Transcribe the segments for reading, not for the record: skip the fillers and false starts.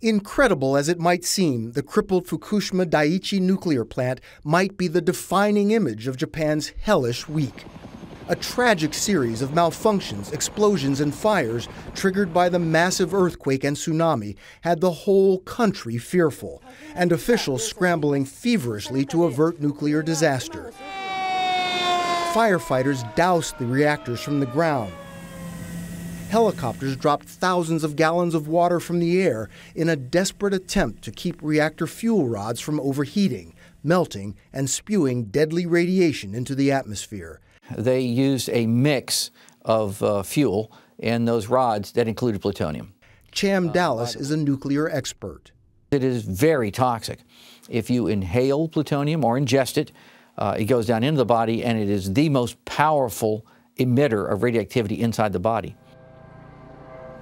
Incredible as it might seem, the crippled Fukushima Daiichi nuclear plant might be the defining image of Japan's hellish week. A tragic series of malfunctions, explosions, and fires triggered by the massive earthquake and tsunami had the whole country fearful, and officials scrambling feverishly to avert nuclear disaster. Firefighters doused the reactors from the ground. Helicopters dropped thousands of gallons of water from the air in a desperate attempt to keep reactor fuel rods from overheating, melting, and spewing deadly radiation into the atmosphere. They used a mix of fuel in those rods that included plutonium. Cham Dallas is a nuclear expert. It is very toxic. If you inhale plutonium or ingest it, it goes down into the body, and it is the most powerful emitter of radioactivity inside the body.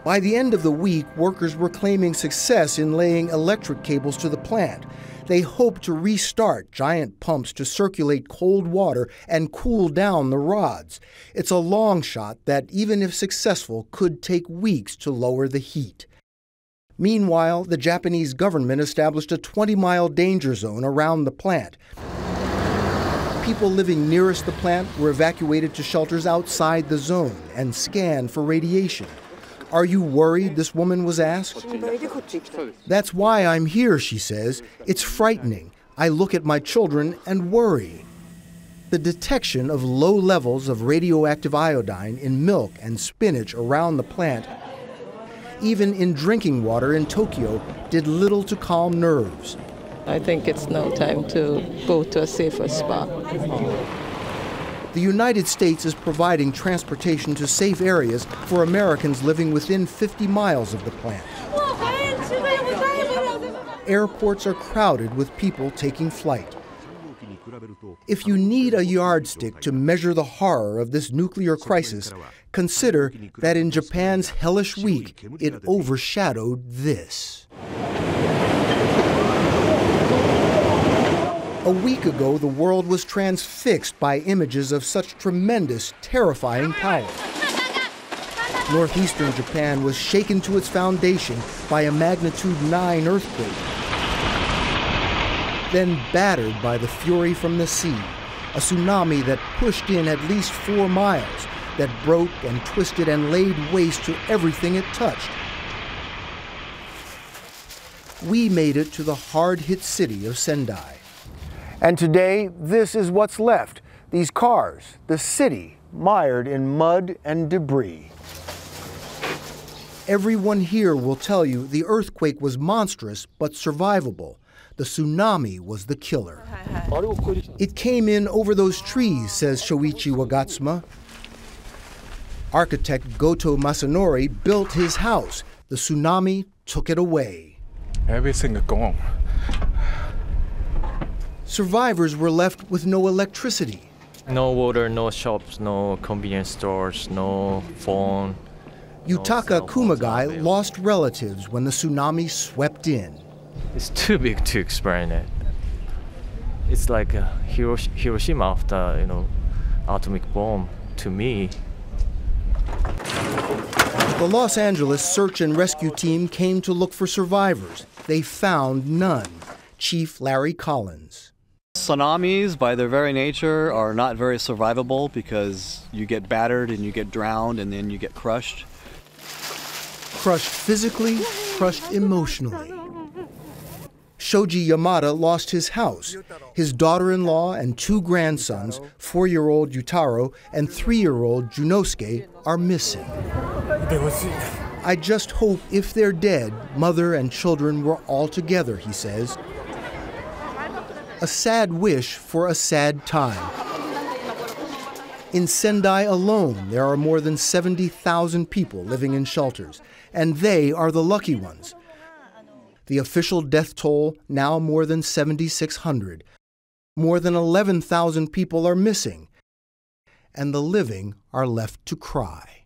By the end of the week, workers were claiming success in laying electric cables to the plant. They hoped to restart giant pumps to circulate cold water and cool down the rods. It's a long shot that, even if successful, could take weeks to lower the heat. Meanwhile, the Japanese government established a 20-mile danger zone around the plant. People living nearest the plant were evacuated to shelters outside the zone and scanned for radiation. "Are you worried?" this woman was asked. "That's why I'm here," she says. "It's frightening. I look at my children and worry." The detection of low levels of radioactive iodine in milk and spinach around the plant, even in drinking water in Tokyo, did little to calm nerves. I think it's now time to go to a safer spot. The United States is providing transportation to safe areas for Americans living within 50 miles of the plant. Airports are crowded with people taking flight. If you need a yardstick to measure the horror of this nuclear crisis, consider that in Japan's hellish week, it overshadowed this. A week ago, the world was transfixed by images of such tremendous, terrifying power. Northeastern Japan was shaken to its foundation by a magnitude 9 earthquake, then battered by the fury from the sea, a tsunami that pushed in at least 4 miles, that broke and twisted and laid waste to everything it touched. We made it to the hard-hit city of Sendai. And today, this is what's left. These cars, the city, mired in mud and debris. Everyone here will tell you the earthquake was monstrous but survivable. The tsunami was the killer. It came in over those trees, says Shoichi Wagatsuma. Architect Goto Masanori built his house. The tsunami took it away. Everything is gone. Survivors were left with no electricity. No water, no shops, no convenience stores, no phone. Yutaka Kumagai lost relatives when the tsunami swept in. It's too big to explain it. It's like Hiroshima after, atomic bomb to me. The Los Angeles search and rescue team came to look for survivors. They found none. Chief Larry Collins. Tsunamis, by their very nature, are not very survivable because you get battered and you get drowned and then you get crushed. Crushed physically, crushed emotionally. Shoji Yamada lost his house. His daughter-in-law and 2 grandsons, 4-year-old Yutaro and 3-year-old Junosuke, are missing. I just hope if they're dead, mother and children were all together, he says. A sad wish for a sad time. In Sendai alone, there are more than 70,000 people living in shelters, and they are the lucky ones. The official death toll now more than 7,600. More than 11,000 people are missing, and the living are left to cry.